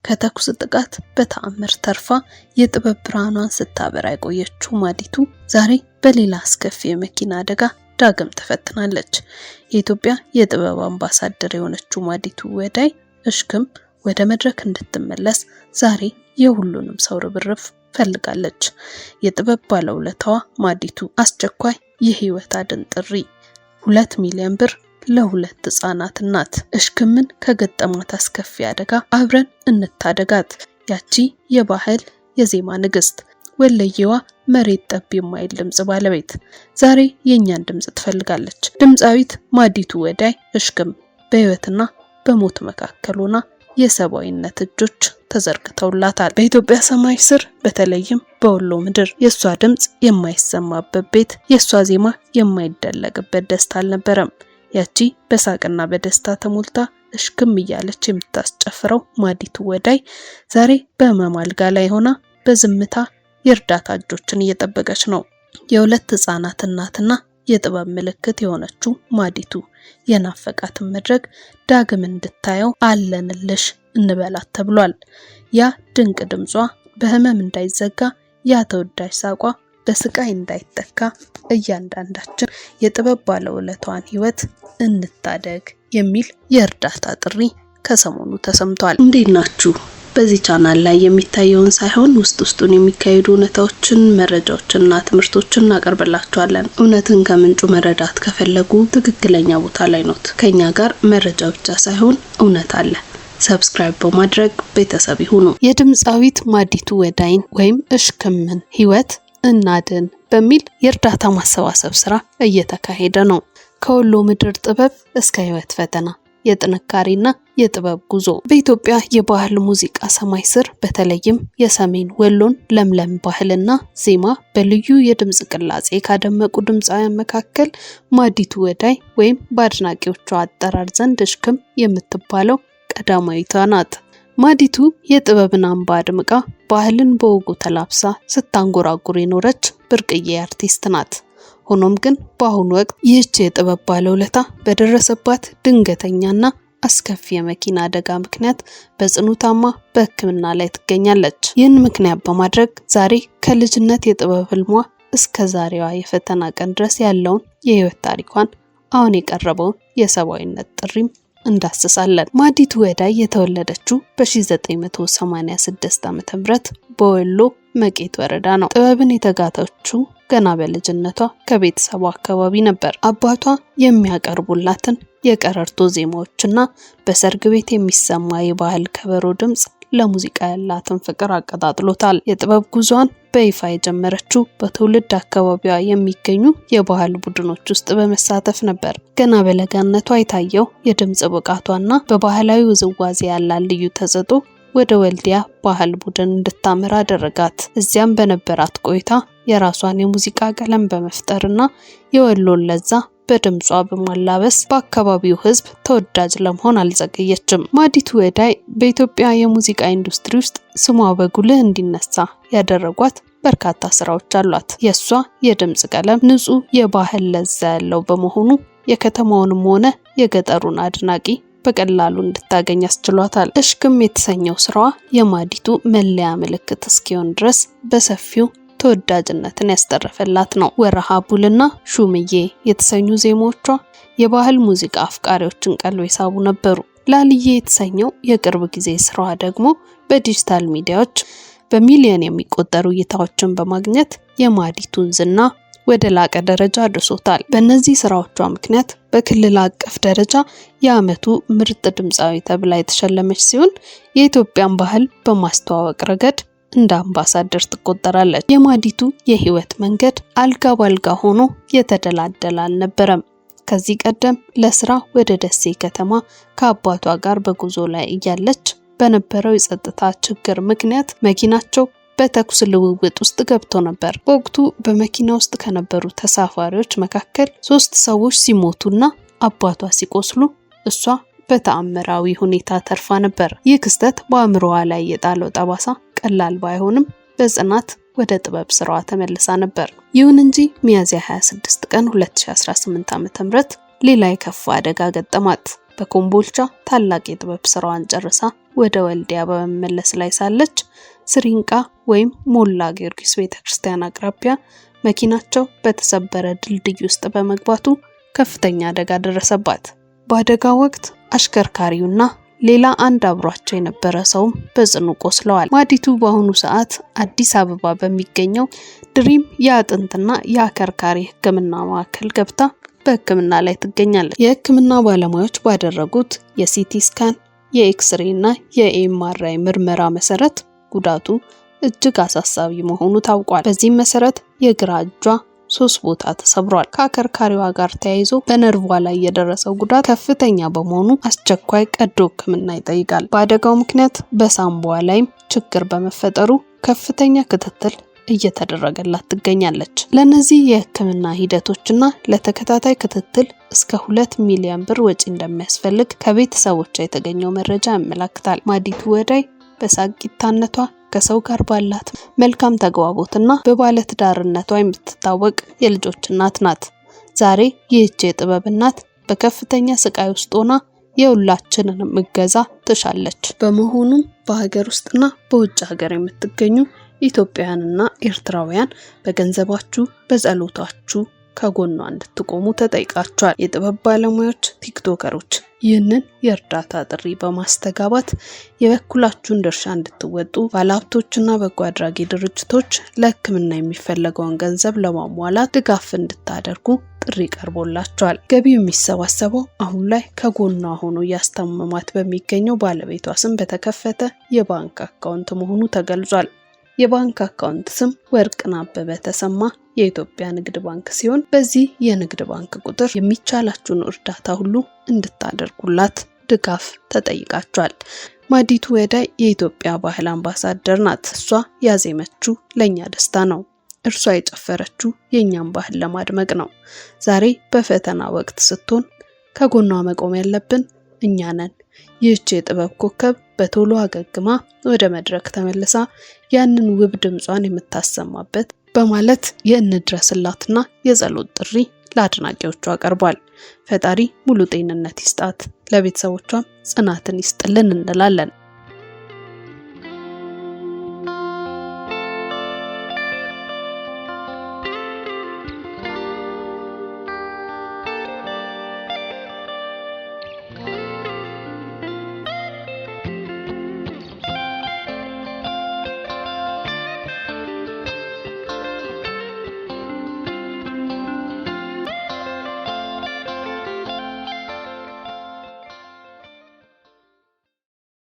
ከተኩስ ጥቃት በተአምር ተርፋ የጥበብ ብርሃኗን ስታበራ የቆየችው ማዲቱ ዛሬ በሌላ አስከፊ የመኪና አደጋ ዳግም ተፈትናለች። የኢትዮጵያ የጥበብ አምባሳደር የሆነችው ማዲቱ ወዳይ እሽክም ወደ መድረክ እንድትመለስ ዛሬ የሁሉንም ሰው ርብርብ ፈልጋለች። የጥበብ ባለውለታዋ ማዲቱ አስቸኳይ የህይወት አድን ጥሪ 2 ሚሊዮን ብር ለሁለት ህጻናት እናት። እሽክምን ከገጠማት አስከፊ አደጋ አብረን እንታደጋት። ያቺ የባህል የዜማ ንግስት ወለየዋ መሬት ጠብ የማይል ድምጽ ባለቤት ዛሬ የኛን ድምጽ ትፈልጋለች። ድምጻዊት ማዲቱ ወዳይ እሽክም በህይወትና በሞት መካከል ሆና የሰባዊነት እጆች ተዘርግተውላታል። በኢትዮጵያ ሰማይ ስር በተለይም በወሎ ምድር የሷ ድምጽ የማይሰማበት ቤት፣ የሷ ዜማ የማይደለቅበት ደስታ አልነበረም። ያቺ በሳቅና በደስታ ተሞልታ እሽክም እያለች የምታስጨፍረው ማዲቱ ወዳይ ዛሬ በህመም አልጋ ላይ ሆና በዝምታ የእርዳታ እጆችን እየጠበቀች ነው። የሁለት ህጻናት እናትና የጥበብ ምልክት የሆነችው ማዲቱ የናፈቃትን መድረክ ዳግም እንድታየው አለንልሽ እንበላት ተብሏል። ያ ድንቅ ድምጿ በህመም እንዳይዘጋ፣ ያ ተወዳጅ ሳቋ በስቃይ እንዳይተካ እያንዳንዳችን የጥበብ ባለውለታዋን ህይወት እንታደግ የሚል የእርዳታ ጥሪ ከሰሞኑ ተሰምቷል። እንዴት ናችሁ? በዚህ ቻናል ላይ የሚታየውን ሳይሆን ውስጡን የሚካሄዱ እውነታዎችን፣ መረጃዎችንና ትምህርቶችን እናቀርብላችኋለን። እውነትን ከምንጩ መረዳት ከፈለጉ ትክክለኛ ቦታ ላይ ኖት። ከኛ ጋር መረጃ ብቻ ሳይሆን እውነት አለ። ሰብስክራይብ በማድረግ ቤተሰብ ይሁኑ። የድምጻዊት ማዲቱ ወዳይን ወይም እሽክምን ህይወት እናድን በሚል የእርዳታ ማሰባሰብ ስራ እየተካሄደ ነው። ከወሎ ምድር ጥበብ እስከ ህይወት ፈተና የጥንካሬና የጥበብ ጉዞ በኢትዮጵያ የባህል ሙዚቃ ሰማይ ስር በተለይም የሰሜን ወሎን ለምለም ባህልና ዜማ በልዩ የድምጽ ቅላጼ ካደመቁ ድምጻውያን መካከል ማዲቱ ወዳይ ወይም በአድናቂዎቿ አጠራር ዘንድ እሽክም የምትባለው ቀዳማዊቷ ናት። ማዲቱ የጥበብን አምባ አድምቃ ባህልን በወጉ ተላብሳ ስታንጎራጉር የኖረች ብርቅዬ አርቲስት ናት። ሆኖም ግን በአሁኑ ወቅት ይህች የጥበብ ባለውለታ በደረሰባት ድንገተኛና አስከፊ የመኪና አደጋ ምክንያት በጽኑ ታማ በሕክምና ላይ ትገኛለች። ይህን ምክንያት በማድረግ ዛሬ ከልጅነት የጥበብ ህልሟ እስከ ዛሬዋ የፈተና ቀን ድረስ ያለውን የህይወት ታሪኳን፣ አሁን የቀረበውን የሰባዊነት ጥሪም እንዳስሳለን። ማዲቱ ወዳይ የተወለደችው በ1986 ዓ.ም በወሎ መቄት ወረዳ ነው። ጥበብን የተጋተችው ገና በልጅነቷ ከቤተሰቧ አካባቢ ነበር። አባቷ የሚያቀርቡላትን የቀረርቶ ዜማዎችና በሰርግ ቤት የሚሰማ የባህል ከበሮ ድምጽ ለሙዚቃ ያላትን ፍቅር አቀጣጥሎታል። የጥበብ ጉዟን በይፋ የጀመረችው በትውልድ አካባቢዋ የሚገኙ የባህል ቡድኖች ውስጥ በመሳተፍ ነበር። ገና በለጋነቷ የታየው የድምጽ ብቃቷና በባህላዊ ውዝዋዜ ያላት ልዩ ተሰጥኦ ወደ ወልዲያ ባህል ቡድን እንድታመራ አደረጋት። እዚያም በነበራት ቆይታ የራሷን የሙዚቃ ቀለም በመፍጠርና የወሎን ለዛ በድምጿ በማላበስ በአካባቢው ህዝብ ተወዳጅ ለመሆን አልዘገየችም። ማዲቱ ወዳይ በኢትዮጵያ የሙዚቃ ኢንዱስትሪ ውስጥ ስሟ በጉልህ እንዲነሳ ያደረጓት በርካታ ስራዎች አሏት። የሷ የድምጽ ቀለም ንጹህ የባህል ለዛ ያለው በመሆኑ የከተማውንም ሆነ የገጠሩን አድናቂ በቀላሉ እንድታገኝ አስችሏታል። እሽክም የተሰኘው ስራዋ የማዲቱ መለያ ምልክት እስኪሆን ድረስ በሰፊው ተወዳጅነትን ያስተረፈላት ነው። ወረሃ ቡልና ሹምዬ የተሰኙ ዜማዎቿ የባህል ሙዚቃ አፍቃሪዎችን ቀልብ የሳቡ ነበሩ። ላልዬ የተሰኘው የቅርብ ጊዜ ስራዋ ደግሞ በዲጂታል ሚዲያዎች በሚሊዮን የሚቆጠሩ እይታዎችን በማግኘት የማዲቱን ዝና ወደ ላቀ ደረጃ አድርሶታል። በእነዚህ ስራዎቿ ምክንያት በክልል አቀፍ ደረጃ የዓመቱ ምርጥ ድምጻዊ ተብላ የተሸለመች ሲሆን የኢትዮጵያን ባህል በማስተዋወቅ ረገድ እንደ አምባሳደር ትቆጠራለች። የማዲቱ የህይወት መንገድ አልጋ ባልጋ ሆኖ የተደላደለ አልነበረም። ከዚህ ቀደም ለስራ ወደ ደሴ ከተማ ከአባቷ ጋር በጉዞ ላይ እያለች በነበረው የጸጥታ ችግር ምክንያት መኪናቸው በተኩስ ልውውጥ ውስጥ ገብቶ ነበር። በወቅቱ በመኪና ውስጥ ከነበሩ ተሳፋሪዎች መካከል 3 ሰዎች ሲሞቱና አባቷ ሲቆስሉ እሷ በተአምራዊ ሁኔታ ተርፋ ነበር። ይህ ክስተት በአእምሮዋ ላይ የጣለው ጠባሳ ቀላል ባይሆንም በጽናት ወደ ጥበብ ስራዋ ተመልሳ ነበር። ይሁን እንጂ ሚያዝያ 26 ቀን 2018 ዓ.ም ሌላ የከፋ አደጋ ገጠማት። በኮምቦልቻ ታላቅ የጥበብ ስራዋን ጨርሳ ወደ ወልዲያ በመመለስ ላይ ሳለች ስሪንቃ ወይም ሞላ ጊዮርጊስ ቤተክርስቲያን አቅራቢያ መኪናቸው በተሰበረ ድልድይ ውስጥ በመግባቱ ከፍተኛ አደጋ ደረሰባት። በአደጋው ወቅት አሽከርካሪውና ሌላ አንድ አብሯቸው የነበረ ሰውም በጽኑ ቆስለዋል። ማዲቱ በአሁኑ ሰዓት አዲስ አበባ በሚገኘው ድሪም የአጥንትና የአከርካሪ ሕክምና ማዕከል ገብታ በሕክምና ላይ ትገኛለች። የሕክምና ባለሙያዎች ባደረጉት የሲቲ ስካን፣ የኤክስሬ እና የኤምአርአይ ምርመራ መሰረት ጉዳቱ እጅግ አሳሳቢ መሆኑ ታውቋል። በዚህም መሰረት የግራ እጇ 3 ቦታ ተሰብሯል። ከአከርካሪዋ ጋር ተያይዞ በነርቩ ላይ የደረሰው ጉዳት ከፍተኛ በመሆኑ አስቸኳይ ቀዶ ሕክምና ይጠይቃል። በአደጋው ምክንያት በሳምባዋ ላይም ችግር በመፈጠሩ ከፍተኛ ክትትል እየተደረገላት ትገኛለች። ለነዚህ የሕክምና ሂደቶችና ለተከታታይ ክትትል እስከ 2 ሚሊዮን ብር ወጪ እንደሚያስፈልግ ከቤተሰቦቿ የተገኘው መረጃ ያመለክታል። ማዲቱ ወዳይ በሳቂታነቷ ከሰው ጋር ባላት መልካም ተግባቦትና በባለትዳርነቷ የምትታወቅ የልጆች እናት ናት። ዛሬ ይህች የጥበብ እናት በከፍተኛ ስቃይ ውስጥ ሆና የሁላችንንም እገዛ ትሻለች። በመሆኑም በሀገር ውስጥና በውጭ ሀገር የምትገኙ ኢትዮጵያውያንና ኤርትራውያን በገንዘባችሁ በጸሎታችሁ ከጎኗ እንድትቆሙ ተጠይቃችኋል። የጥበብ ባለሙያዎች፣ ቲክቶከሮች ይህንን የእርዳታ ጥሪ በማስተጋባት የበኩላችሁን ድርሻ እንድትወጡ፣ ባለሀብቶችና በጎ አድራጊ ድርጅቶች ለሕክምና የሚፈለገውን ገንዘብ ለማሟላት ድጋፍ እንድታደርጉ ጥሪ ቀርቦላችኋል። ገቢው የሚሰባሰበው አሁን ላይ ከጎኗ ሆኖ እያስታመማት በሚገኘው ባለቤቷ ስም በተከፈተ የባንክ አካውንት መሆኑ ተገልጿል። የባንክ አካውንት ስም ወርቅነህ አበበ ተሰማ የኢትዮጵያ ንግድ ባንክ ሲሆን በዚህ የንግድ ባንክ ቁጥር የሚቻላችሁን እርዳታ ሁሉ እንድታደርጉላት ድጋፍ ተጠይቃችኋል። ማዲቱ ወዳይ የኢትዮጵያ ባህል አምባሳደር ናት። እሷ ያዜመችው ለኛ ደስታ ነው። እርሷ የጨፈረችው የኛን ባህል ለማድመቅ ነው። ዛሬ በፈተና ወቅት ስትሆን ከጎኗ መቆም ያለብን እኛ ነን። ይህች የጥበብ ኮከብ በቶሎ አገግማ ወደ መድረክ ተመልሳ ያንን ውብ ድምጿን የምታሰማበት በማለት የእንድረስላትና የጸሎት ጥሪ ለአድናቂዎቿ ቀርቧል። ፈጣሪ ሙሉ ጤንነት ይስጣት፣ ለቤተሰቦቿም ጽናትን ይስጥልን እንላለን።